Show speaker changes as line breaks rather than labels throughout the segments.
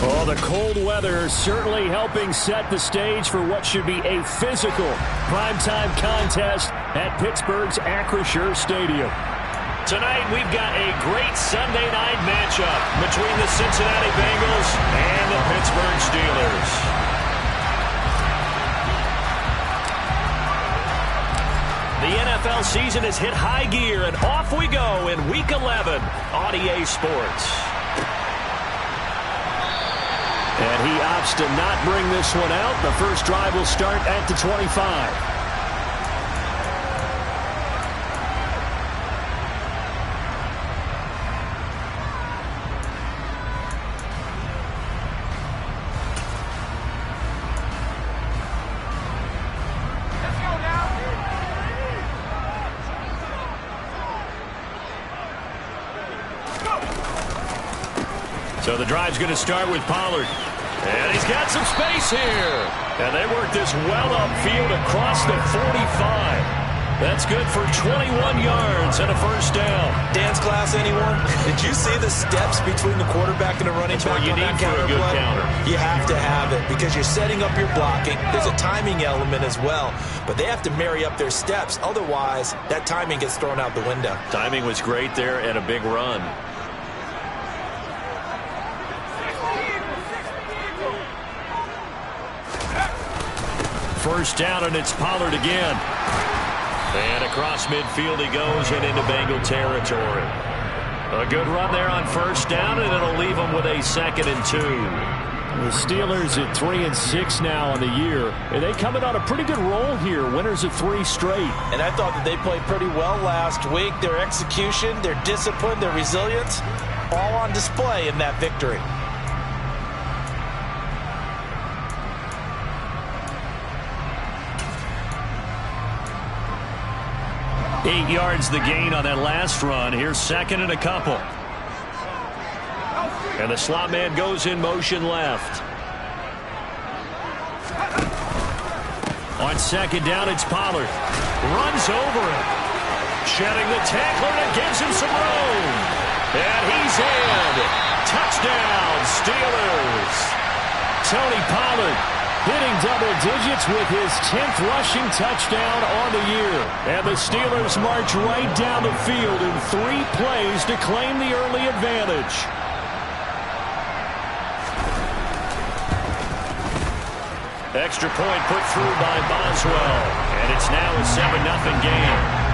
Well, the cold weather certainly helping set the stage for what should be a physical primetime contest at Pittsburgh's Acrisure Stadium.
Tonight, we've got a great Sunday night matchup between the Cincinnati Bengals and the Pittsburgh Steelers. The NFL season has hit high gear, and off we go in Week 11 on EA Sports.
And he opts to not bring this one out. The first drive will start at the 25.
So the drive's going to start with Pollard. And he's got some space here. And they work this well upfield across the 45. That's good for 21 yards and a first down.
Dance class, anyone? Did you see the steps between the quarterback and the running back?
That's what you need for a good counter.
You have to have it because you're setting up your blocking. There's a timing element as well. But they have to marry up their steps. Otherwise, that timing gets thrown out the window.
Timing was great there and a big run. First down, and it's Pollard again. And across midfield he goes and into Bengal territory. A good run there on first down, and it'll leave him with a 2nd and 2.
The Steelers at 3-6 now on the year. And they coming on a pretty good roll here. Winners of 3 straight.
And I thought that they played pretty well last week. Their execution, their discipline, their resilience, all on display in that victory.
8 yards the gain on that last run. Here's 2nd and a couple. And the slot man goes in motion left. On 2nd down, it's Pollard. Runs over him. Shedding the tackler, and it gives him some room. And he's in. Touchdown, Steelers.
Tony Pollard hitting double digits with his 10th rushing touchdown on the year. And the Steelers march right down the field in 3 plays to claim the early advantage.
Extra point put through by Boswell. And it's now a 7-0 game.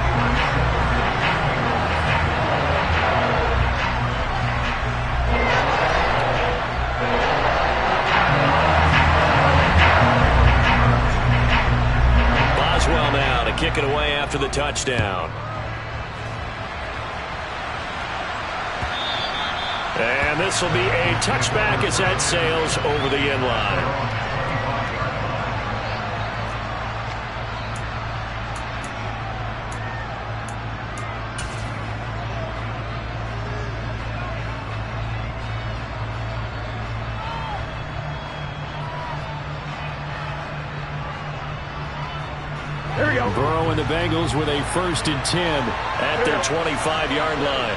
Now to kick it away after the touchdown. And this will be a touchback as that sails over the end line.
Burrow and the Bengals with a 1st and 10
at their 25-yard line.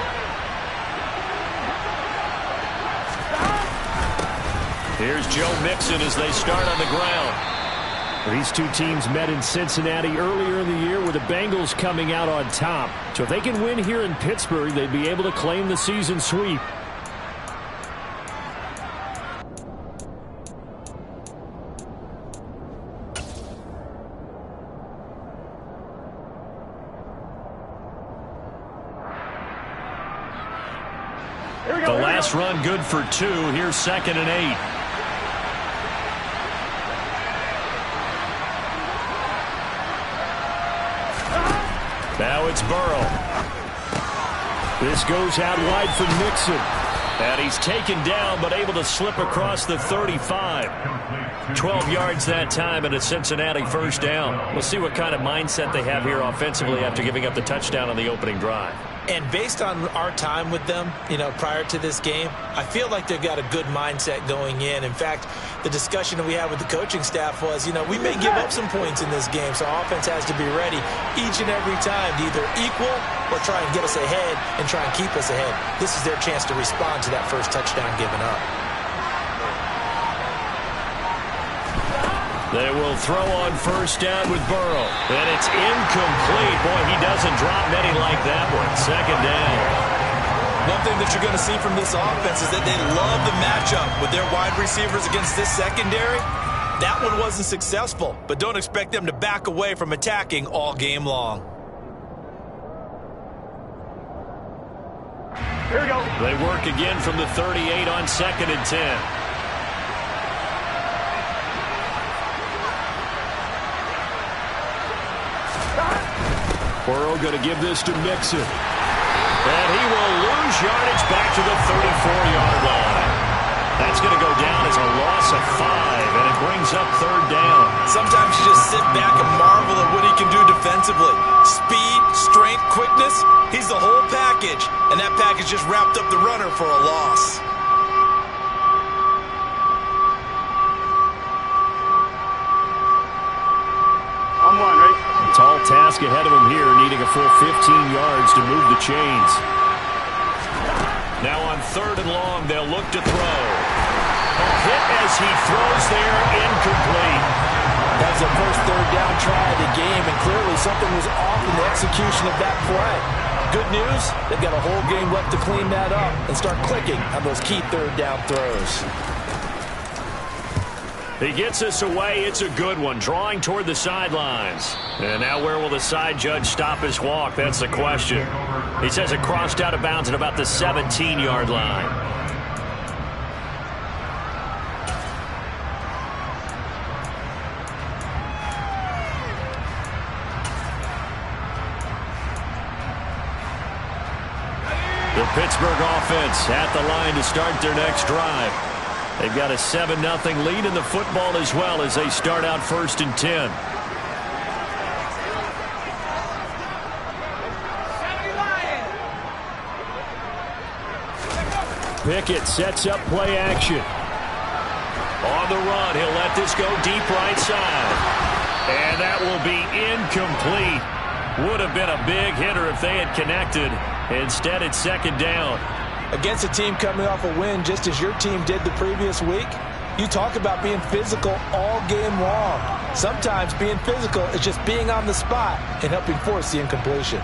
Here's Joe Mixon as they start on the ground.
These two teams met in Cincinnati earlier in the year with the Bengals coming out on top. So if they can win here in Pittsburgh, they'd be able to claim the season sweep.
The last run good for 2. Here's 2nd and 8. Now it's Burrow.
This goes out wide for Mixon.
And he's taken down but able to slip across the 35. 12 yards that time and a Cincinnati 1st down. We'll see what kind of mindset they have here offensively after giving up the touchdown on the opening drive.
And based on our time with them, prior to this game, I feel like they've got a good mindset going in. In fact, the discussion that we had with the coaching staff was, we may give up some points in this game, so our offense has to be ready each and every time to either equal or try and get us ahead and try and keep us ahead. This is their chance to respond to that first touchdown given up.
They will throw on first down with Burrow. And it's incomplete. Boy, he doesn't drop many like that one. Second down.
One thing that you're going to see from this offense is that they love the matchup with their wide receivers against this secondary. That one wasn't successful, but don't expect them to back away from attacking all game long.
Here we go.
They work again from the 38 on 2nd and 10.
Burrow going to give this to Mixon.
And he will lose yardage back to the 34-yard line. That's going to go down as a loss of 5, and it brings up 3rd down.
Sometimes you just sit back and marvel at what he can do defensively. Speed, strength, quickness, he's the whole package. And that package just wrapped up the runner for a loss.
I'm one, right?
Tall task ahead of him here, needing a full 15 yards to move the chains. Now on 3rd and long, they'll look to throw. A hit as he throws there, incomplete.
That was the first 3rd down try of the game, and clearly something was off in the execution of that play. Good news, they've got a whole game left to clean that up and start clicking on those key 3rd down throws.
He gets us away. It's a good one, drawing toward the sidelines. And now where will the side judge stop his walk? That's the question. He says it crossed out of bounds at about the 17-yard line. The Pittsburgh offense at the line to start their next drive. They've got a 7-0 lead in the football as well as they start out 1st and 10.
Pickett sets up play action.
On the run, he'll let this go deep right side. And that will be incomplete. Would have been a big hitter if they had connected. Instead, it's 2nd down.
Against a team coming off a win just as your team did the previous week, you talk about being physical all game long. Sometimes being physical is just being on the spot and helping force the incompletion.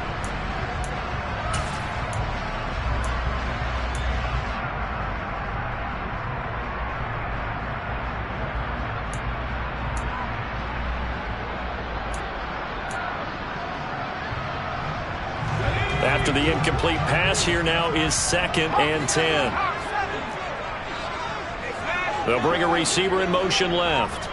After the incomplete pass, here now is 2nd and 10. They'll bring a receiver in motion left.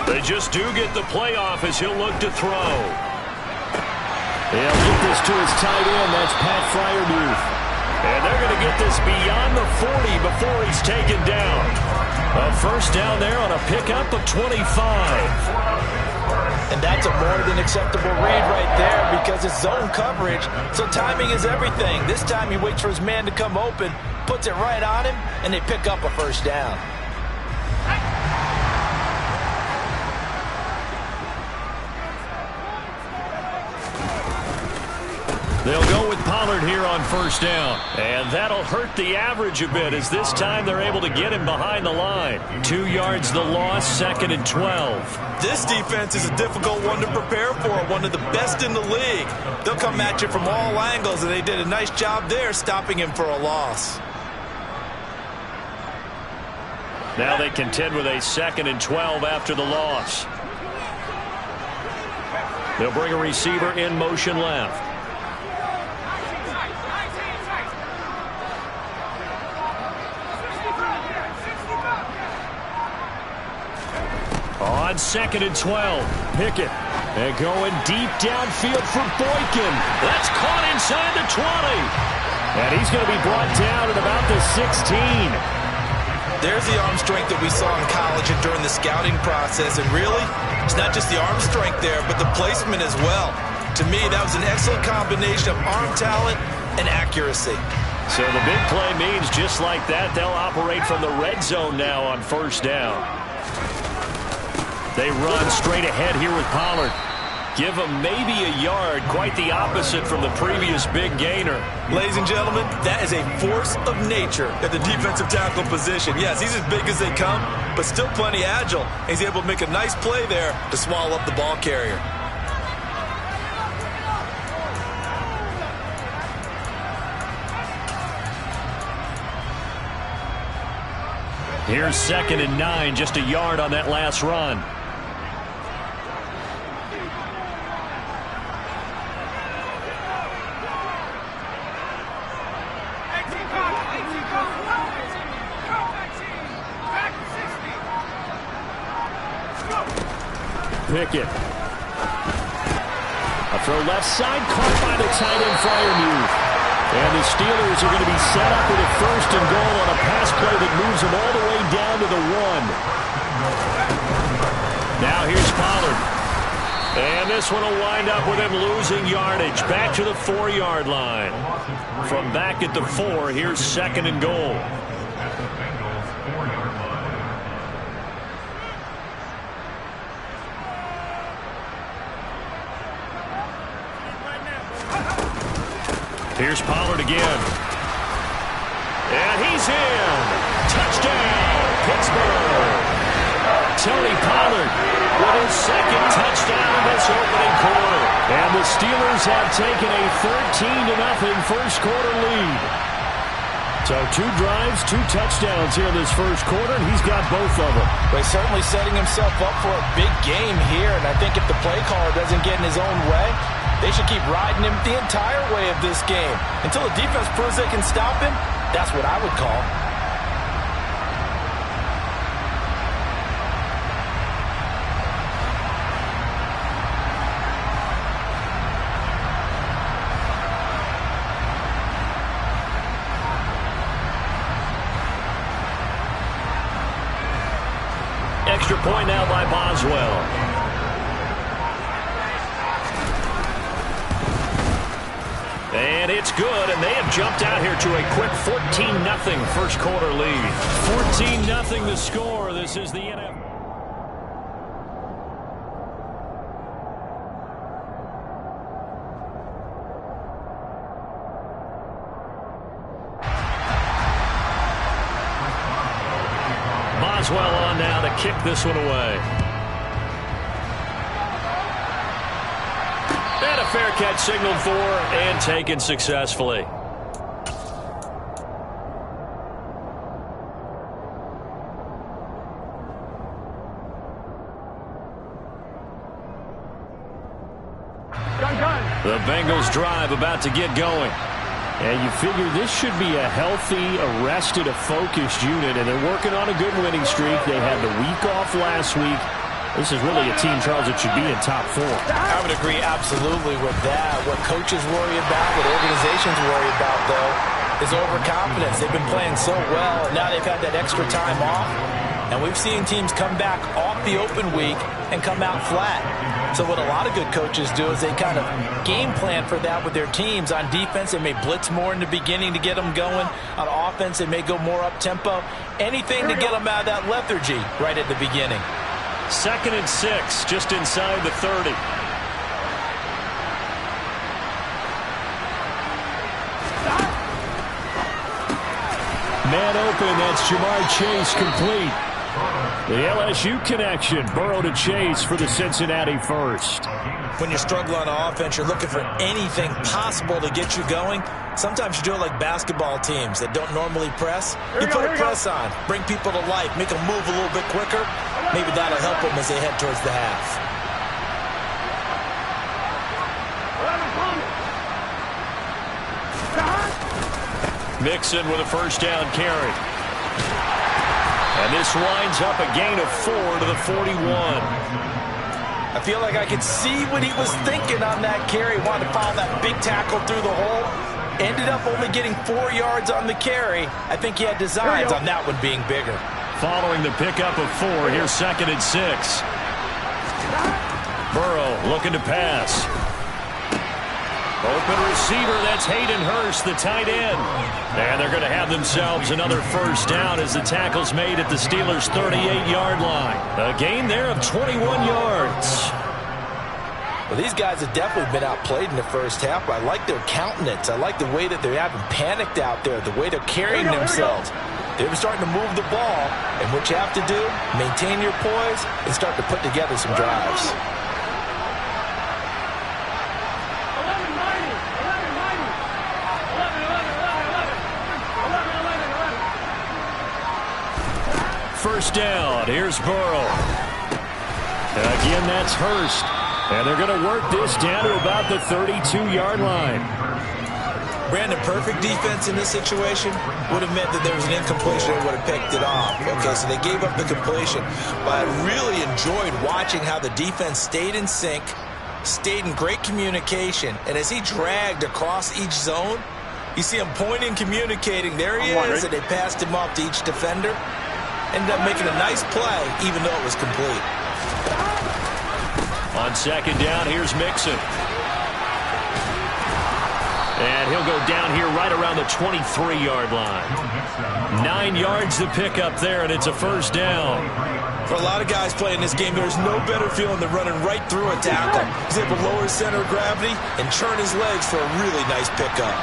They just do get the playoff as he'll look to throw.
He'll get this to his tight end. That's Pat Fryermuth.
And they're going to get this beyond the 40 before he's taken down. A 1st down there on a pickup of 25.
And that's a more than acceptable read right there because it's zone coverage, so timing is everything. This time he waits for his man to come open, puts it right on him, and they pick up a 1st down.
They'll go with Pollard here on 1st down. And that'll hurt the average a bit as this time they're able to get him behind the line. 2 yards the loss, 2nd and 12.
This defense is a difficult one to prepare for, one of the best in the league. They'll come at you from all angles, and they did a nice job there stopping him for a loss.
Now they contend with a 2nd and 12 after the loss. They'll bring a receiver in motion left. On 2nd and 12, Pickett. And going deep downfield for Boykin. That's caught inside the 20.
And he's going to be brought down at about the 16.
There's the arm strength that we saw in college and during the scouting process. And really, it's not just the arm strength there, but the placement as well. To me, that was an excellent combination of arm talent and accuracy.
So the big play means just like that, they'll operate from the red zone now on 1st down. They run straight ahead here with Pollard. Give him maybe a yard, quite the opposite from the previous big gainer.
Ladies and gentlemen, that is a force of nature at the defensive tackle position. Yes, he's as big as they come, but still plenty agile. He's able to make a nice play there to swallow up the ball carrier.
Here's 2nd and 9, just a yard on that last run. Pickett. A throw left side, caught by the tight end Freiermuth. And the Steelers are going to be set up with a 1st and goal on a pass play that moves them all the way down to the 1. Now here's Pollard. And this one will wind up with him losing yardage. Back to the 4-yard line. From back at the 4, here's 2nd and goal. Here's Pollard again. And he's in. Touchdown, Pittsburgh. Tony Pollard with his 2nd touchdown in this opening quarter. And the Steelers have taken a 13-0 first quarter lead. So 2 drives, 2 touchdowns here in this first quarter, and he's got both of them.
Well, he's certainly setting himself up for a big game here, and I think if the play caller doesn't get in his own way, they should keep riding him the entire way of this game. Until the defense proves they can stop him, that's what I would call.
Extra point now by Boswell. And it's good, and they have jumped out here to a quick 14-0 first quarter lead. 14-0 the score. This is the NFL. Boswell on now to kick this one away. And a fair catch signaled for and taken successfully. The Bengals drive about to get going. And you figure this should be a healthy, arrested, a focused unit, and they're working on a good winning streak. They had the week off last week. This is really a team, Charles, that should be in top 4.
I would agree absolutely with that. What coaches worry about, what organizations worry about, though, is overconfidence. They've been playing so well, and now they've had that extra time off. And we've seen teams come back off the open week and come out flat. So what a lot of good coaches do is they kind of game plan for that with their teams. On defense, they may blitz more in the beginning to get them going. On offense, they may go more up-tempo. Anything to get them out of that lethargy right at the beginning.
2nd and 6, just inside the 30. Man open, that's Jamar Chase complete. The LSU connection, Burrow to Chase for the Cincinnati first.
When you struggle on offense, you're looking for anything possible to get you going. Sometimes you do it like basketball teams that don't normally press. You put a press on, bring people to life, make them move a little bit quicker. Maybe that'll help them as they head towards the half.
Mixon with a first down carry. And this winds up a gain of 4 to the 41.
I feel like I could see what he was thinking on that carry. Wanted to follow that big tackle through the hole. Ended up only getting 4 yards on the carry. I think he had designs on that one being bigger.
Following the pickup of 4, here's 2nd and 6. Burrow looking to pass. Open receiver, that's Hayden Hurst, the tight end. And they're going to have themselves another first down as the tackle's made at the Steelers' 38-yard line. A gain there of 21 yards.
Well, these guys have definitely been outplayed in the first half, but I like their countenance. I like the way that they haven't panicked out there, the way they're carrying themselves. They're starting to move the ball, and what you have to do, maintain your poise and start to put together some drives.
First down, here's Burrow. Again, that's Hurst. And they're going to work this down to about the 32-yard line.
Brandon, perfect defense in this situation would have meant that there was an incompletion and would have picked it off. Okay, so they gave up the completion. But I really enjoyed watching how the defense stayed in sync, stayed in great communication, and as he dragged across each zone, you see him pointing, communicating. There he is, and they passed him off to each defender. Ended up making a nice play, even though it was complete.
On second down, here's Mixon. And he'll go down here right around the 23-yard line. 9 yards to pick up there, and it's a first down.
For a lot of guys playing this game, there's no better feeling than running right through a tackle. He's able to lower his center of gravity and churn his legs for a really nice pickup.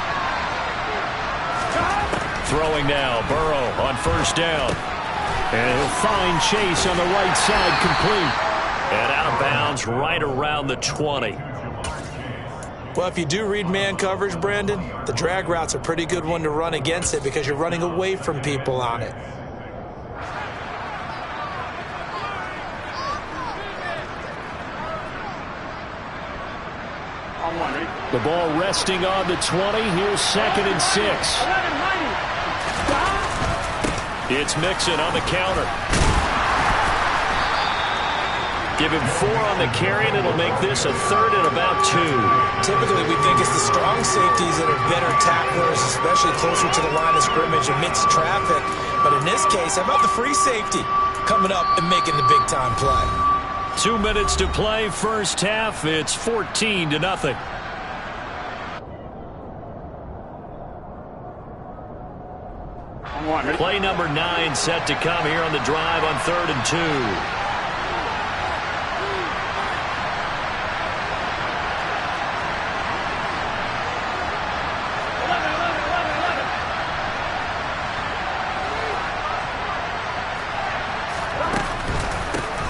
Throwing now, Burrow on first down. And he'll find Chase on the right side, complete. And out of bounds right around the 20.
Well, if you do read man coverage, Brandon, the drag route's a pretty good one to run against it because you're running away from people on it.
The ball resting on the 20. Here's 2nd and 6. It's Mixon on the counter. Give him 4 on the carry, and it'll make this a 3rd and about 2.
Typically, we think it's the strong safeties that are better tacklers, especially closer to the line of scrimmage amidst traffic. But in this case, how about the free safety coming up and making the big-time play?
2 minutes to play, first half. It's 14-0. Play number 9 set to come here on the drive on 3rd and 2.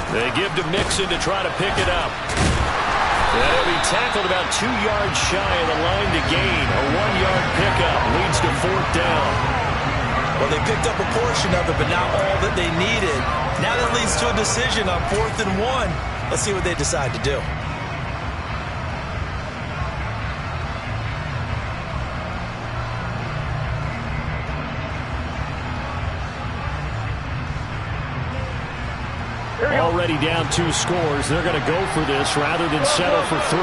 They give to Mixon to try to pick it up. And he'll be tackled about 2 yards shy of the line to gain. A 1-yard pickup leads to 4th down.
Well, they picked up a portion of it, but not all that they needed. Now that leads to a decision on 4th and 1. Let's see what they decide to do.
Already down 2 scores. They're going to go for this rather than settle for 3.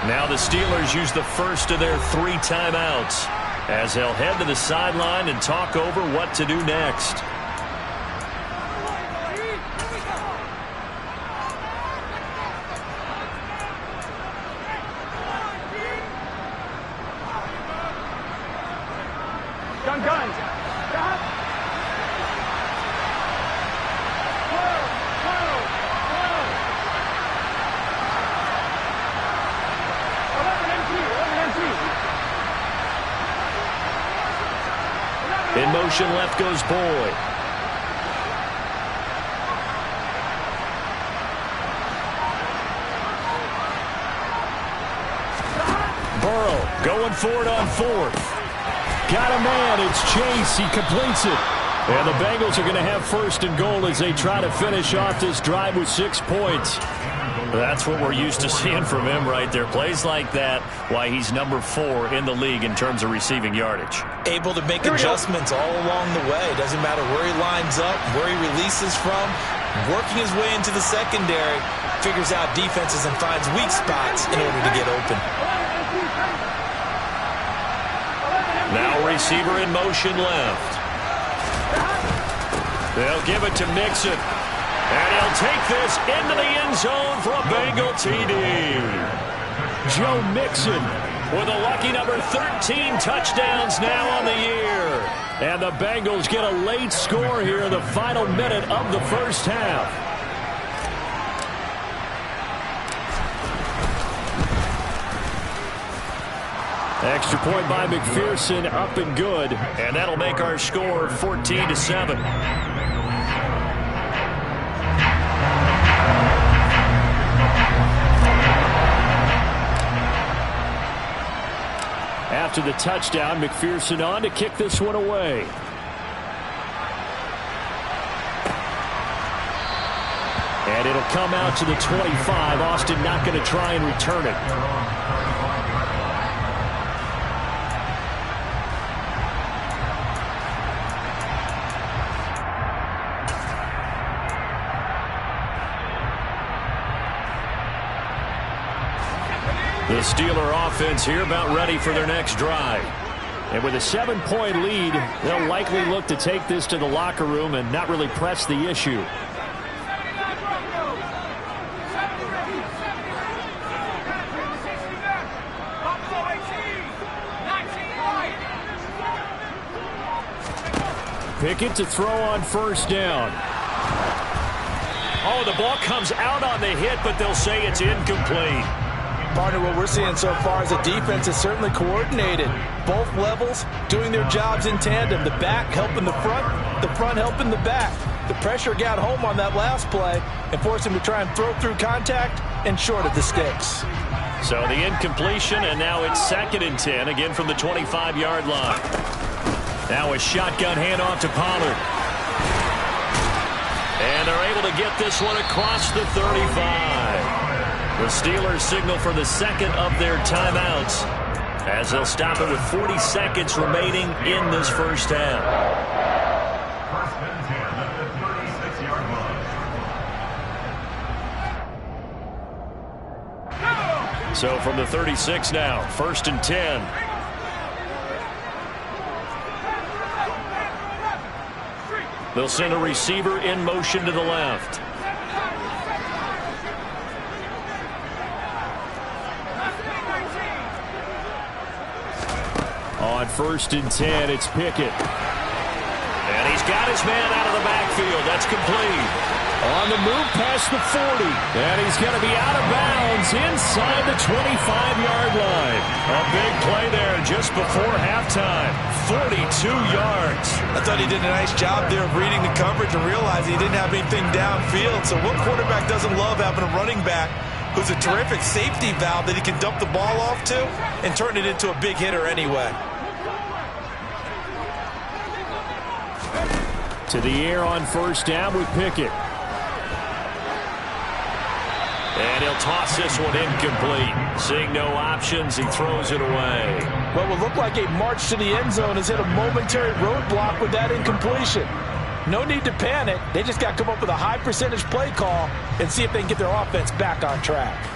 Now the Steelers use the first of their 3 timeouts as they'll head to the sideline and talk over what to do next. In motion, left goes Boyd. Burrow going for it on 4th. Got a man. It's Chase. He completes it. And the Bengals are going to have 1st and goal as they try to finish off this drive with 6 points. That's what we're used to seeing from him right there. Plays like that, why he's number 4 in the league in terms of receiving yardage.
Able to make adjustments all along the way. Doesn't matter where he lines up, where he releases from. Working his way into the secondary, figures out defenses and finds weak spots in order to get open.
Now receiver in motion left. They'll give it to Mixon. And he'll take this into the end zone for a Bengal TD. Joe Mixon with a lucky number 13 touchdowns now on the year. And the Bengals get a late score here in the final minute of the first half. Extra point by McPherson, up and good.
And that'll make our score 14-7.
After the touchdown, McPherson on to kick this one away. And it'll come out to the 25. Austin not going to try and return it.
The Steeler offense here about ready for their next drive.
And with a 7-point lead, they'll likely look to take this to the locker room and not really press the issue. Pickett to throw on first down.
Oh, the ball comes out on the hit, but they'll say it's incomplete.
Partner, what we're seeing so far is a defense is certainly coordinated. Both levels doing their jobs in tandem. The back helping the front helping the back. The pressure got home on that last play and forced him to try and throw through contact and short of the sticks.
So the incompletion, and now it's 2nd and 10, again from the 25-yard line. Now a shotgun handoff to Pollard. And they're able to get this one across the 35. The Steelers signal for the second of their timeouts as they'll stop it with 40 seconds remaining in this first half. So from the 36 now, 1st and 10. They'll send a receiver in motion to the left.
On 1st and 10, it's Pickett.
And he's got his man out of the backfield. That's complete.
On the move past the 40. And he's going to be out of bounds inside the 25-yard line.
A big play there just before halftime. 42 yards.
I thought he did a nice job there of reading the coverage and realizing he didn't have anything downfield. So what quarterback doesn't love having a running back who's a terrific safety valve that he can dump the ball off to and turn it into a big hitter anyway?
To the air on first down with Pickett.
And he'll toss this one incomplete. Seeing no options, he throws it away.
What will look like a march to the end zone has hit a momentary roadblock with that incompletion. No need to panic. They just got to come up with a high percentage play call and see if they can get their offense back on track.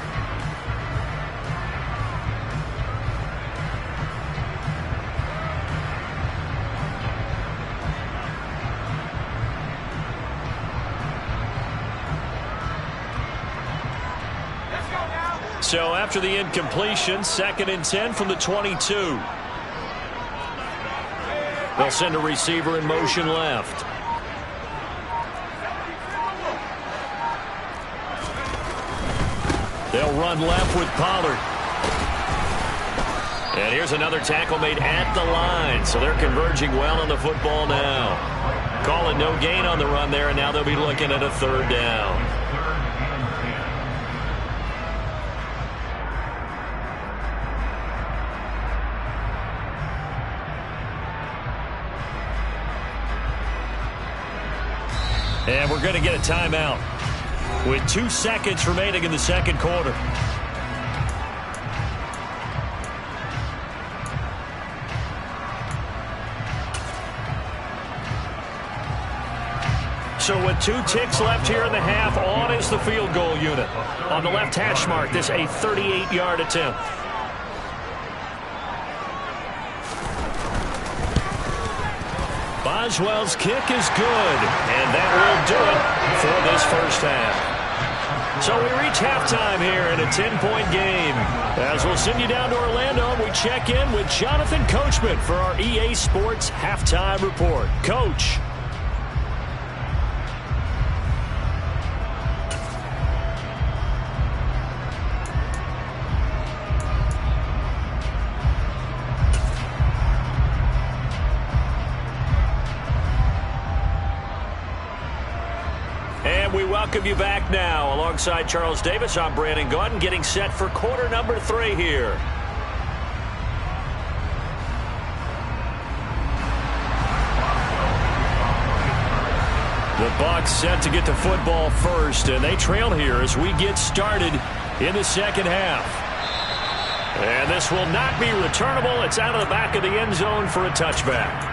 So after the incompletion, 2nd and 10 from the 22. They'll send a receiver in motion left. They'll run left with Pollard. And here's another tackle made at the line. So they're converging well on the football now. Calling no gain on the run there, and now they'll be looking at a 3rd down. And we're going to get a timeout with 2 seconds remaining in the second quarter. So with 2 ticks left here in the half, on is the field goal unit. On the left hash mark, this a 38-yard attempt. Boswell's kick is good, and that will do it for this first half.
So we reach halftime here in a 10-point game. As we'll send you down to Orlando, we check in with Jonathan Coachman for our EA Sports Halftime Report. Coach. And we welcome you back now. Alongside Charles Davis, I'm Brandon Gaudin, getting set for quarter number 3 here. The Bucs set to get the football first, and they trail here as we get started in the second half. And this will not be returnable. It's out of the back of the end zone for a touchback.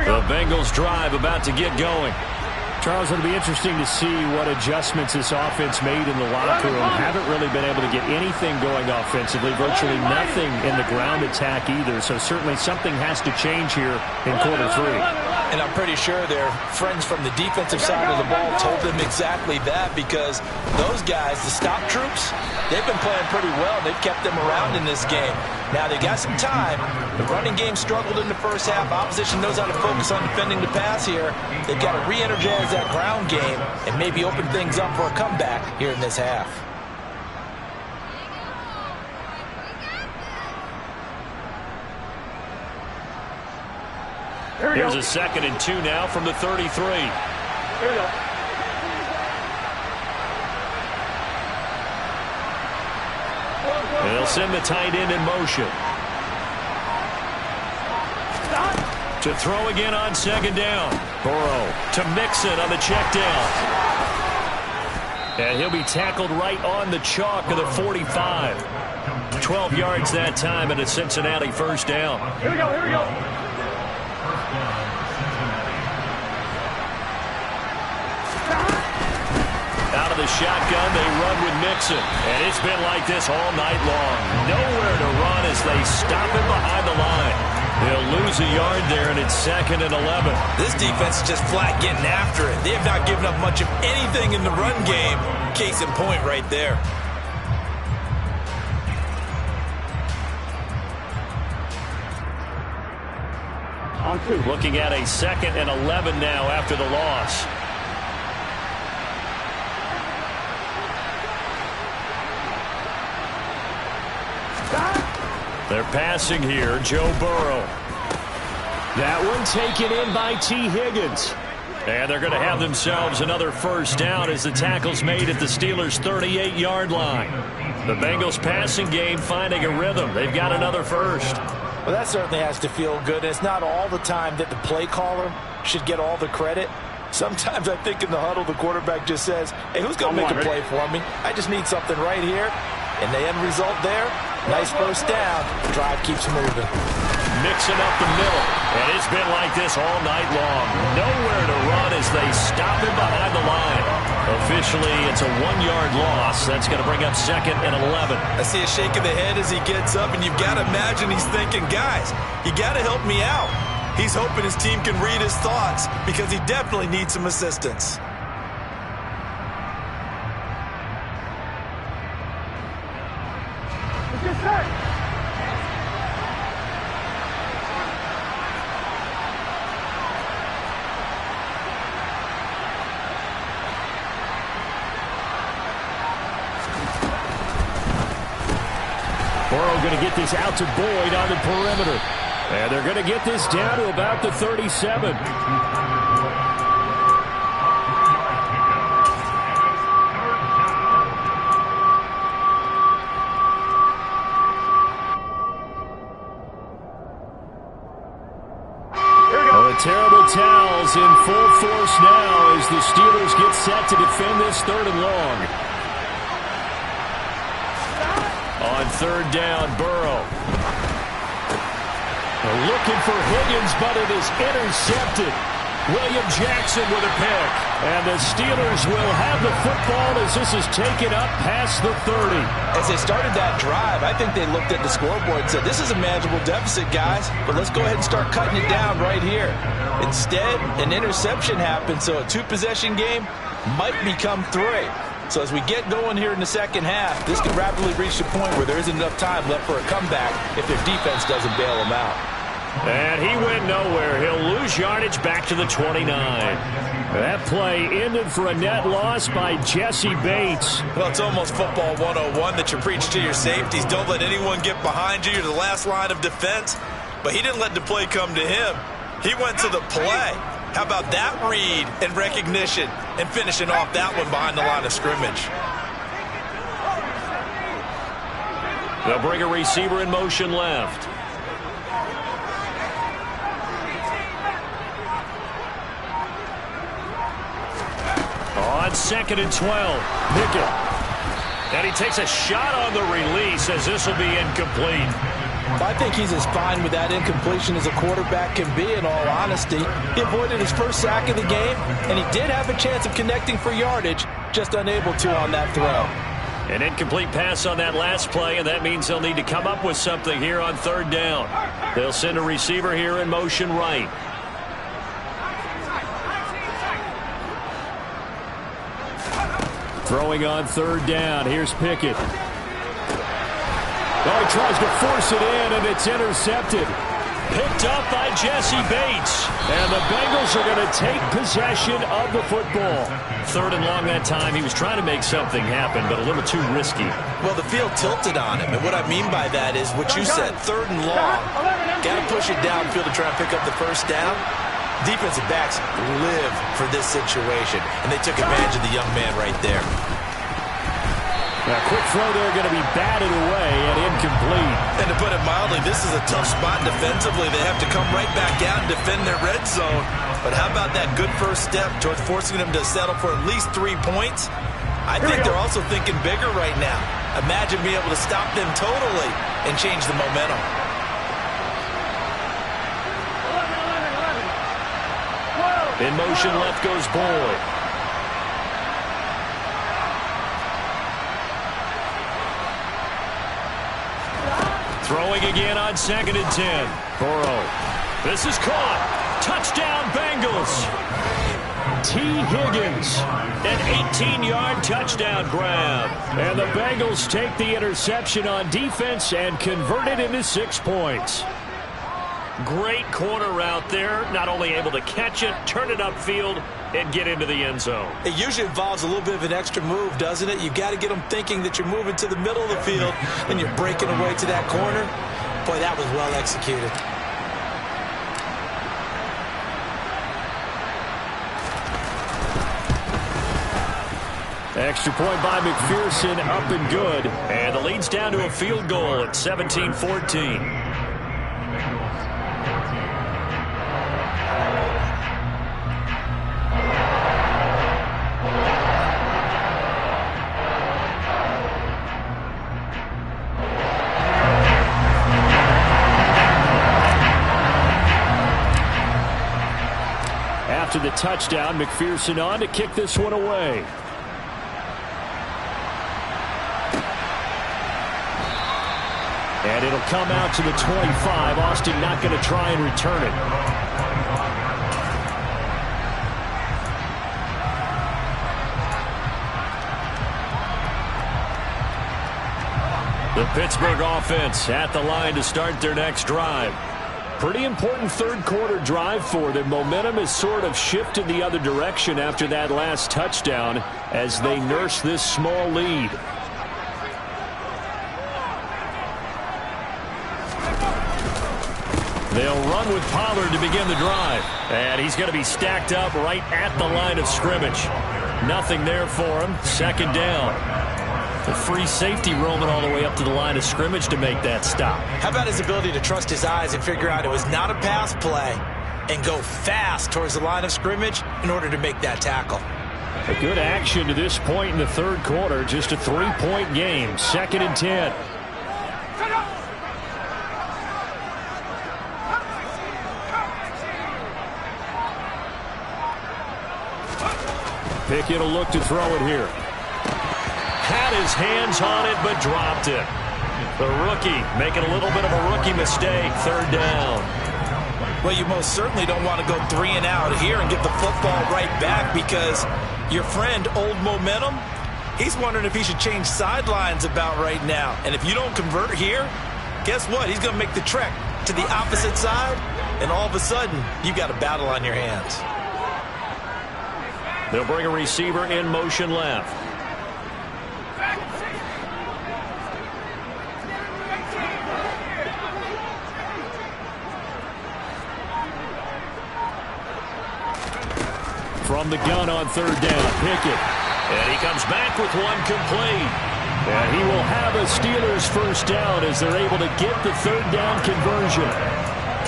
The Bengals drive about to get going.
Charles, it'll be interesting to see what adjustments this offense made in the locker room. Haven't really been able to get anything going offensively, virtually nothing in the ground attack either. So certainly something has to change here in quarter 3.
And I'm pretty sure their friends from the defensive side of the ball told them exactly that, because those guys, the stop troops, they've been playing pretty well. They've kept them around in this game. Now they got some time. The running game struggled in the first half. Opposition knows how to focus on defending the pass here. They've got to re-energize that ground game and maybe open things up for a comeback here in this half.
Here's a 2nd and 2 now from the 33.
Here we go.
And they'll send the tight end in motion. To throw again on 2nd down. Burrow to Mixon on the check down. And he'll be tackled right on the chalk of the 45. 12 yards that time, and a Cincinnati first down.
Here we go, here we go.
Out of the shotgun, they run with Mixon. And it's been like this all night long. Nowhere to run as they stop him behind the line. They'll lose a yard there, and it's 2nd and 11.
This defense is just flat getting after it. They have not given up much of anything in the run game. Case in point right there.
Looking at a 2nd and 11 now after the loss. They're passing here, Joe Burrow.
That one taken in by T. Higgins.
And they're going to have themselves another first down as the tackle's made at the Steelers' 38-yard line. The Bengals passing game finding a rhythm. They've got another first.
Well, that certainly has to feel good. It's not all the time that the play caller should get all the credit. Sometimes I think in the huddle, the quarterback just says, hey, who's going to make a play for me? I just need something right here. And the end result there, nice first down. The drive keeps moving.
Mixing up the middle. And it's been like this all night long. Nowhere to run as they stop him behind the line. Officially, it's a 1-yard loss. That's going to bring up 2nd and 11.
I see a shake of the head as he gets up, and you've got to imagine he's thinking, guys, you got to help me out. He's hoping his team can read his thoughts because he definitely needs some assistance.
Burrow going to get this out to Boyd on the perimeter. And they're going to get this down to about the 37. Terrible towels in full force now as the Steelers get set to defend this 3rd and long. third down, Burrow.
Looking for Higgins, but it is intercepted. William Jackson with a pick. And the Steelers will have the football as this is taken up past the 30.
As they started that drive, I think they looked at the scoreboard and said, this is a manageable deficit, guys, but let's go ahead and start cutting it down right here. Instead, an interception happened, so a two-possession game might become three. So as we get going here in the second half, this could rapidly reach the point where there isn't enough time left for a comeback if their defense doesn't bail them out.
And he went nowhere. He'll lose yardage back to the 29.
That play ended for a net loss by Jesse Bates.
Well, it's almost football 101 that you preach to your safeties. Don't let anyone get behind you. You're the last line of defense. But he didn't let the play come to him. He went to the play. How about that read and recognition and finishing off that one behind the line of scrimmage?
They'll bring a receiver in motion left. On 2nd and 12, Pickett. And he takes a shot on the release as this will be incomplete.
I think he's as fine with that incompletion as a quarterback can be, in all honesty. He avoided his first sack of the game, and he did have a chance of connecting for yardage, just unable to on that throw.
An incomplete pass on that last play, and that means they'll need to come up with something here on third down. They'll send a receiver here in motion right.
Throwing on third down. Here's Pickett. Oh, he tries to force it in, and it's intercepted.
Picked up by Jesse Bates.
And the Bengals are going to take possession of the football.
Third and long that time. He was trying to make something happen, but a little too risky.
Well, the field tilted on him, and what I mean by that is what you said, third and long. Got to push it downfield to try and pick up the first down. Defensive backs live for this situation, and they took advantage of the young man right there.
A quick throw there going to be batted away and incomplete.
And to put it mildly, this is a tough spot defensively. They have to come right back out and defend their red zone. But how about that good first step towards forcing them to settle for at least 3 points? I think they're also thinking bigger right now. Imagine being able to stop them totally and change the momentum.
In motion left goes Boyd. Throwing again on 2nd and 10. Burrow. This is caught. Touchdown Bengals.
T. Higgins.
An 18-yard touchdown grab.
And the Bengals take the interception on defense and convert it into 6 points.
Great corner route there. Not only able to catch it, turn it upfield, and get into the end zone.
It usually involves a little bit of an extra move, doesn't it? You've got to get them thinking that you're moving to the middle of the field and you're breaking away to that corner. Boy, that was well executed.
Extra point by McPherson, up and good.
And the lead's down to a field goal at 17-14.
After the touchdown, McPherson on to kick this one away. And it'll come out to the 25. Austin not going to try and return it.
The Pittsburgh offense at the line to start their next drive.
Pretty important third quarter drive for them. Momentum has sort of shifted the other direction after that last touchdown as they nurse this small lead.
They'll run with Pollard to begin the drive. And he's going to be stacked up right at the line of scrimmage. Nothing there for him. Second down. The free safety roaming all the way up to the line of scrimmage to make that stop.
How about his ability to trust his eyes and figure out it was not a pass play and go fast towards the line of scrimmage in order to make that tackle?
A good action to this point in the third quarter. Just a 3-point game. 2nd and 10. Pickett will look to throw it here.
Had his hands on it, but dropped it. The rookie making a little bit of a rookie mistake. Third down.
Well, you most certainly don't want to go 3 and out here and get the football right back, because your friend, Old Momentum, he's wondering if he should change sidelines about right now. And if you don't convert here, guess what? He's going to make the trek to the opposite side, and all of a sudden, you've got a battle on your hands.
They'll bring a receiver in motion left.
From the gun on third down, Pickett.
And he comes back with one complete.
And he will have a Steelers first down as they're able to get the third down conversion.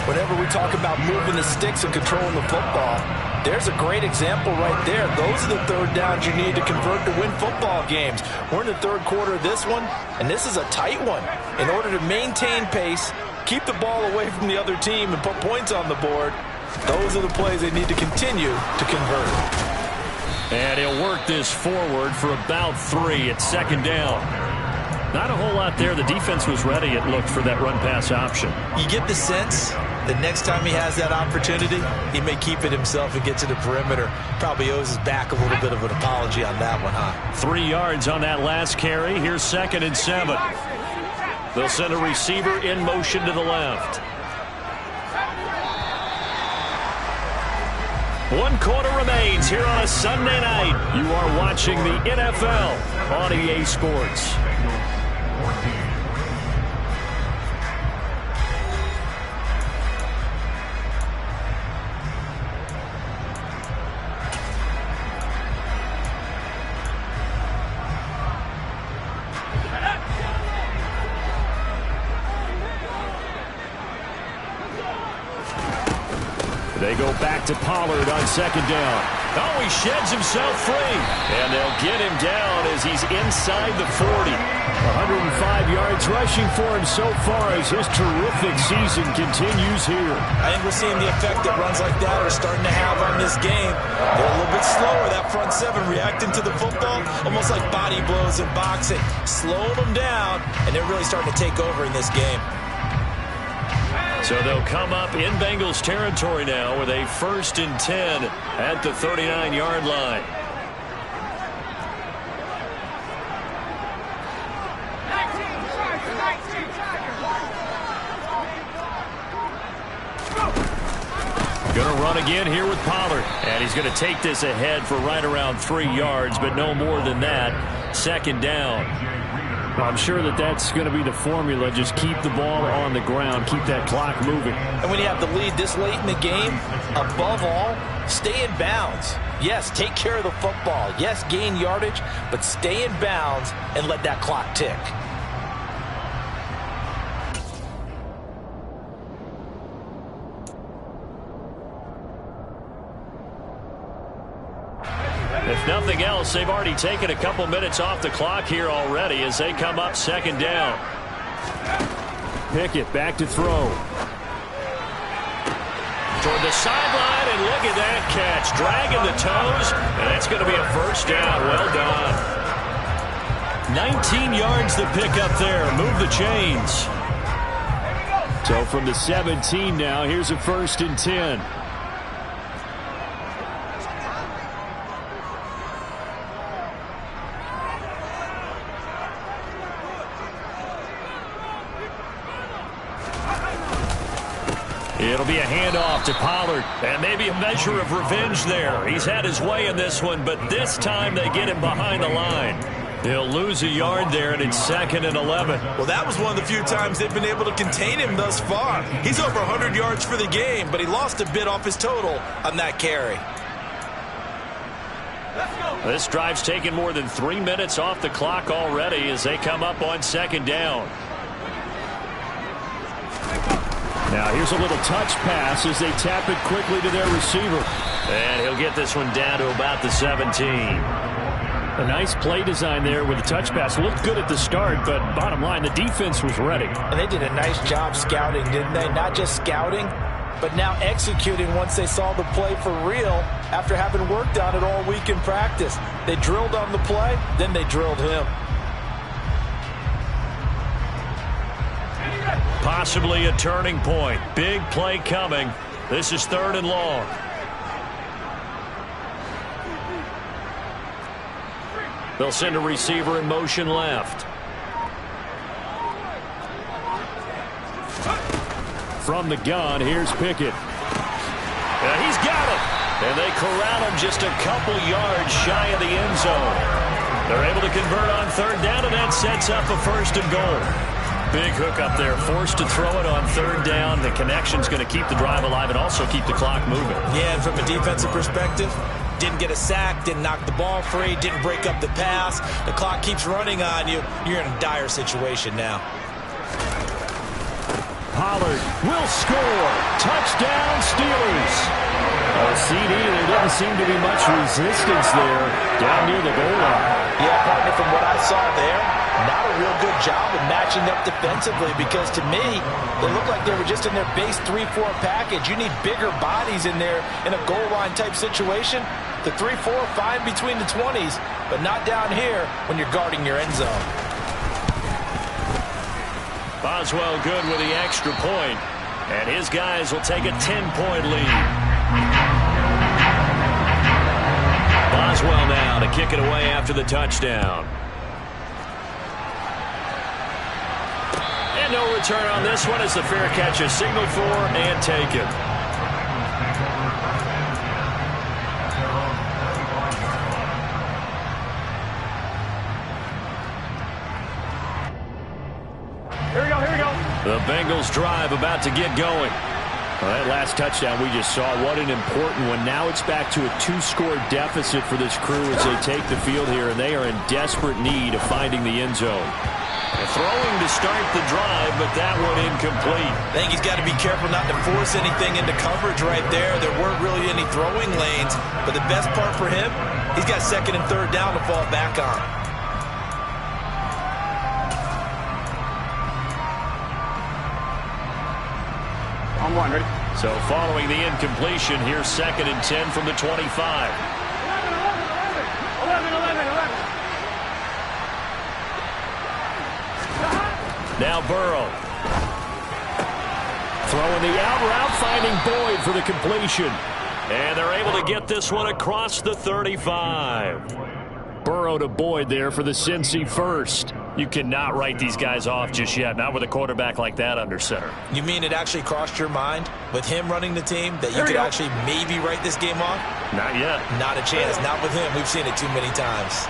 Whenever we talk about moving the sticks and controlling the football, there's a great example right there. Those are the third downs you need to convert to win football games. We're in the third quarter of this one, and this is a tight one. In order to maintain pace, keep the ball away from the other team, and put points on the board, those are the plays they need to continue to convert.
And he'll work this forward for about 3 at second down. Not a whole lot there. The defense was ready, it looked, for that run-pass option.
You get the sense that next time he has that opportunity, he may keep it himself and get to the perimeter. Probably owes his back a little bit of an apology on that one, huh?
3 yards on that last carry. Here's 2nd and 7. They'll send a receiver in motion to the left. 1 quarter remains here on a Sunday night. You are watching the NFL on EA Sports.
They go back to Pollard on second down.
Oh, he sheds himself free.
And they'll get him down as he's inside the 40. 105 yards rushing for him so far as his terrific season continues here.
I think we're seeing the effect that runs like that are starting to have on this game. They're a little bit slower, that front seven, reacting to the football, almost like body blows in boxing, slowing them down, and they're really starting to take over in this game.
So they'll come up in Bengals territory now with a 1st and 10 at the 39-yard line. Going to run again here with Pollard. And he's going to take this ahead for right around 3 yards, but no more than that. 2nd down.
I'm sure that that's going to be the formula. Just keep the ball on the ground. Keep that clock moving.
And when you have the lead this late in the game, above all, stay in bounds. Yes, take care of the football. Yes, gain yardage, but stay in bounds and let that clock tick.
If nothing else, they've already taken a couple minutes off the clock here already as they come up 2nd down.
Pickett back to throw.
Toward the sideline, and look at that catch. Dragging the toes, and that's going to be a first down. Well done. 19 yards to pick up there. Move the chains.
So from the 17 now, here's a 1st and 10.
It'll be a handoff to Pollard, and maybe a measure of revenge there. He's had his way in this one, but this time they get him behind the line. He'll lose a yard there, and it's 2nd and 11.
Well, that was one of the few times they've been able to contain him thus far. He's over 100 yards for the game, but he lost a bit off his total on that carry.
This drive's taken more than 3 minutes off the clock already as they come up on 2nd down.
Now here's a little touch pass as they tap it quickly to their receiver.
And he'll get this one down to about the 17.
A nice play design there with the touch pass. Looked good at the start, but bottom line, the defense was ready.
And they did a nice job scouting, didn't they? Not just scouting, but now executing once they saw the play for real after having worked on it all week in practice. They drilled on the play, then they drilled him.
Possibly a turning point. Big play coming. This is 3rd and long. They'll send a receiver in motion left.
From the gun, here's Pickett.
And he's got him. And they corral him just a couple yards shy of the end zone. They're able to convert on 3rd down, and that sets up a 1st and goal. Big hook up there, forced to throw it on 3rd down. The connection's going to keep the drive alive and also keep the clock moving.
Yeah, and from a defensive perspective, didn't get a sack, didn't knock the ball free, didn't break up the pass. The clock keeps running on you. You're in a dire situation now.
Pollard will score. Touchdown, Steelers. CD, there didn't seem to be much resistance there down near the goal line.
Yeah, partner, from what I saw there, not a real good job of matching up defensively, because to me, they looked like they were just in their base 3-4 package. You need bigger bodies in there in a goal line type situation. The 3-4, fine between the 20s, but not down here when you're guarding your end zone.
Boswell good with the extra point, and his guys will take a 10-point lead. Boswell now to kick it away after the touchdown. And no return on this one as the fair catch is signaled for and taken.
Here we go, here we go.
The Bengals drive about to get going.
Well, that last touchdown we just saw, what an important one. Now it's back to a 2-score deficit for this crew as they take the field here, and they are in desperate need of finding the end zone.
Throwing to start the drive, but that one incomplete.
I think he's got to be careful not to force anything into coverage right there. There weren't really any throwing lanes, but the best part for him, he's got 2nd and 3rd down to fall back on.
On 1, ready?
So following the incompletion, here's 2nd and 10 from the 25.
11.
Now Burrow.
Throwing the out route, finding Boyd for the completion.
And they're able to get this one across the 35.
Burrow to Boyd there for the Cincy first.
You cannot write these guys off just yet, not with a quarterback like that under center.
You mean it actually crossed your mind with him running the team that you could actually maybe write this game off?
Not yet.
Not a chance. Not with him. We've seen it too many times.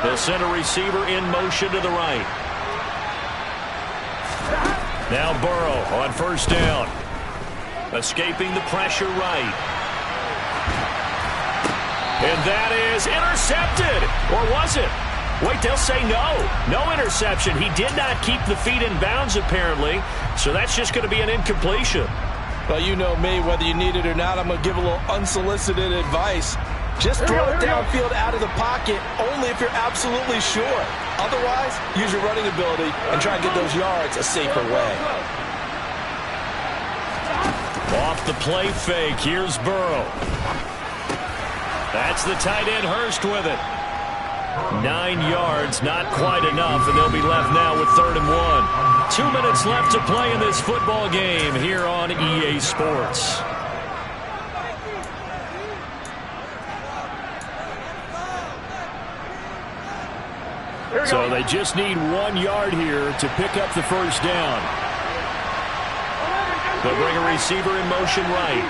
They'll send a receiver in motion to the right. Now Burrow on 1st down. Escaping the pressure right. And that is intercepted. Or was it? Wait, they'll say no. No interception. He did not keep the feet in bounds, apparently. So that's just going to be an incompletion.
Well, you know me, whether you need it or not, I'm going to give a little unsolicited advice. Just throw it downfield out of the pocket only if you're absolutely sure. Otherwise, use your running ability and try and get those yards a safer way.
Off the play fake, here's Burrow. That's the tight end Hurst with it. 9 yards, not quite enough, and they'll be left now with 3rd and 1. 2 minutes left to play in this football game here on EA Sports.
So they just need 1 yard here to pick up the 1st down.
They'll bring a receiver in motion right.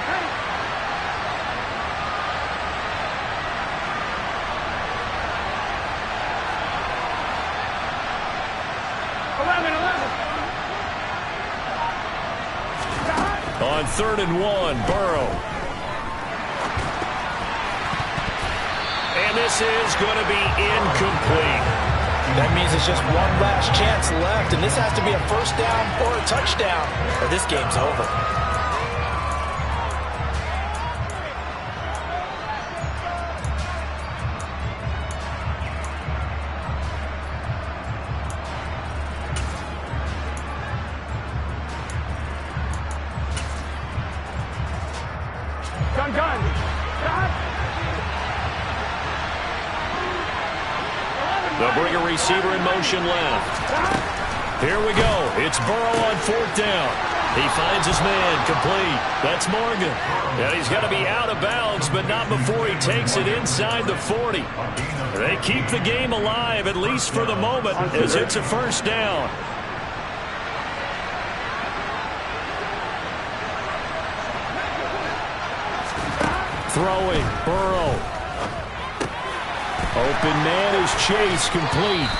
On 3rd and 1, Burrow. And this is going to be incomplete.
That means it's just one last chance left, and this has to be a 1st down or a touchdown, or this game's over.
gun.
They'll bring a receiver in motion left. Here we go. It's Burrow on 4th down. He finds his man complete. That's Morgan. And he's going to be out of bounds, but not before he takes it inside the 40. They keep the game alive, at least for the moment, as it's a 1st down. Throwing, Burrow. Open man is Chase, complete.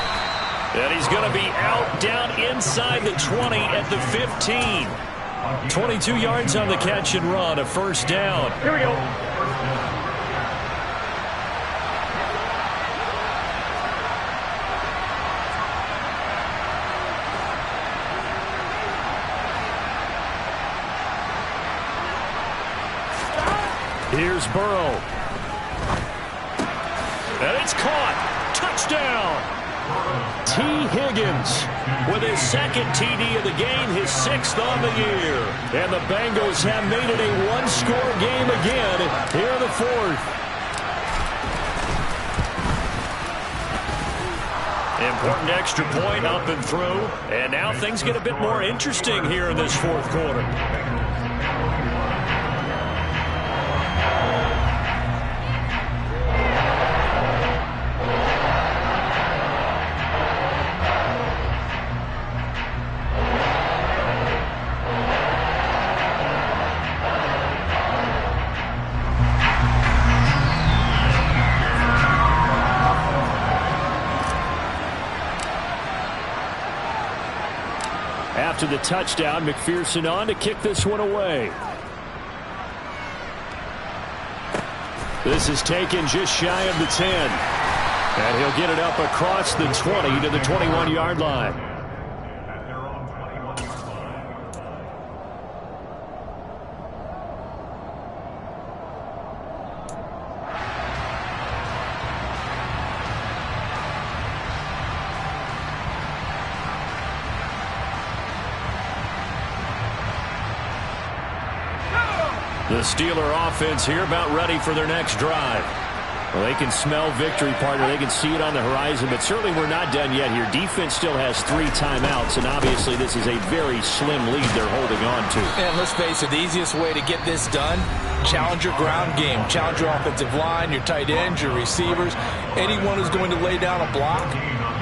And he's going to be out down inside the 20 at the 15. 22 yards on the catch and run, a 1st down.
Here we go.
Here's Burrow. And it's caught. Touchdown. T. Higgins with his 2nd TD of the game, his 6th on the year. And the Bengals have made it a 1-score game again here in the 4th. Important extra point up and through. And now things get a bit more interesting here in this 4th quarter. After the touchdown, McPherson on to kick this one away. This is taken just shy of the 10. And he'll get it up across the 20 to the 21-yard line. The Steeler offense here about ready for their next drive. Well, they can smell victory, partner. They can see it on the horizon, but certainly we're not done yet here. Defense still has 3 timeouts, and obviously this is a very slim lead they're holding on to.
And let's face it, the easiest way to get this done, challenge your ground game. Challenge your offensive line, your tight ends, your receivers, anyone who's going to lay down a block.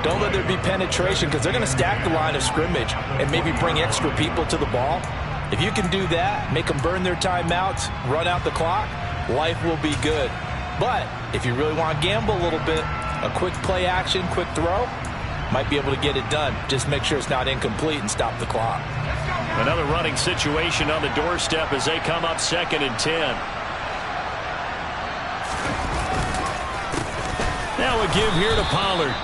Don't let there be penetration because they're going to stack the line of scrimmage and maybe bring extra people to the ball. If you can do that, make them burn their timeouts, run out the clock, life will be good. But if you really want to gamble a little bit, a quick play action, quick throw, might be able to get it done. Just make sure it's not incomplete and stop the clock.
Another running situation on the doorstep as they come up 2nd and 10. Now a give here to Pollard.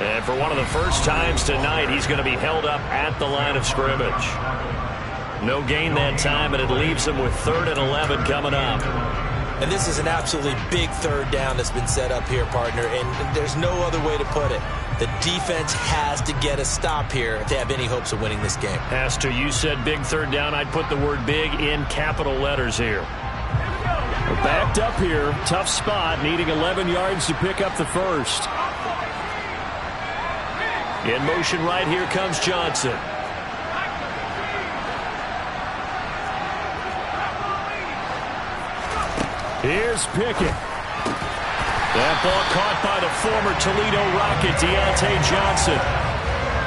And for one of the first times tonight, he's going to be held up at the line of scrimmage. No gain that time, and it leaves him with 3rd and 11 coming up.
And this is an absolutely big 3rd down that's been set up here, partner, and there's no other way to put it. The defense has to get a stop here if they have any hopes of winning this game.
As to you said big 3rd down, I'd put the word big in capital letters here. We're backed up here. Tough spot, needing 11 yards to pick up the 1st. In motion right here comes Johnson. Here's Pickett. That ball caught by the former Toledo Rocket, Deontay Johnson.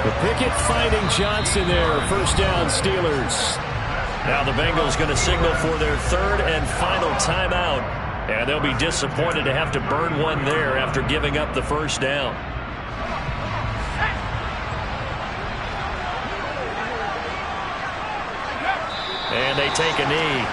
The Pickett finding Johnson there. 1st down, Steelers. Now the Bengals going to signal for their 3rd and final timeout. And they'll be disappointed to have to burn one there after giving up the 1st down. And they take a knee.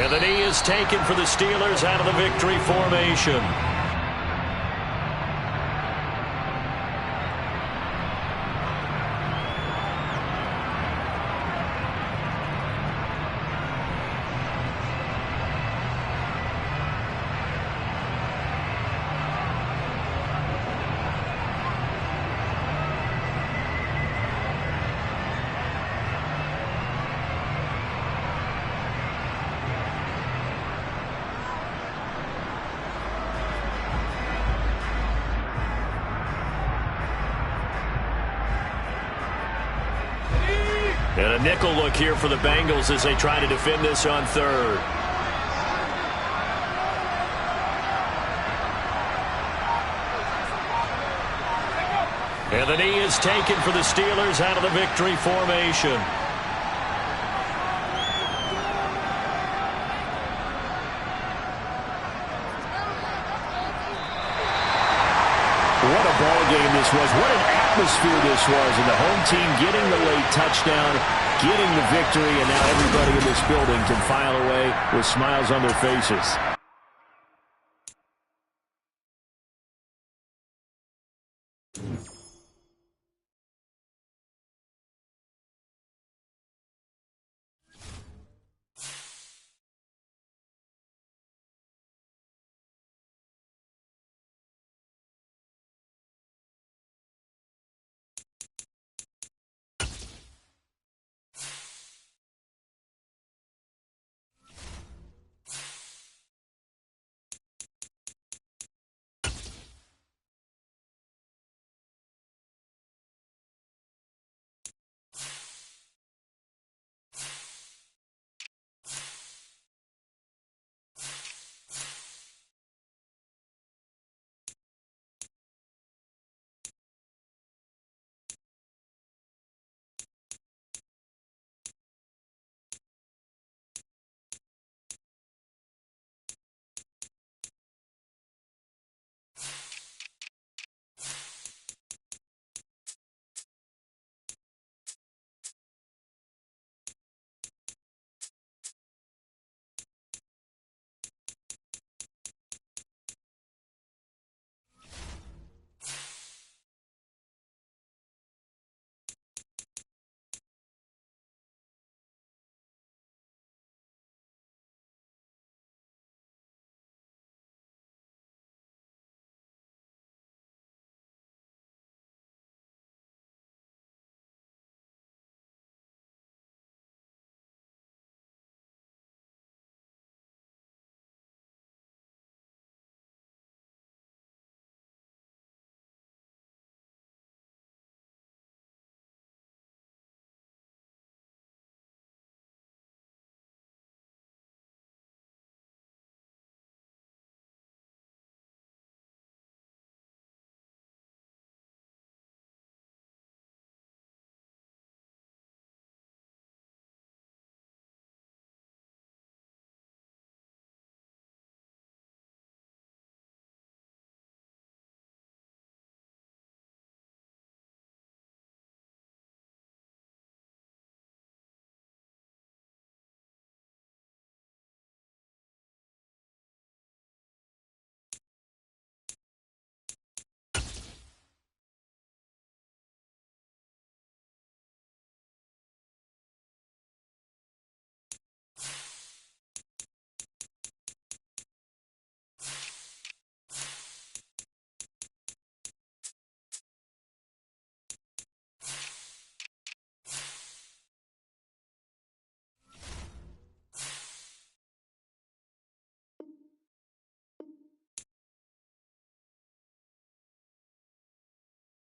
And the knee is taken for the Steelers out of the victory formation. And a nickel look here for the Bengals as they try to defend this on third. And the knee is taken for the Steelers out of the victory formation.
What a ball game this was. What an atmosphere this was. And the home team getting the late touchdown, getting the victory, and now everybody in this building can file away with smiles on their faces.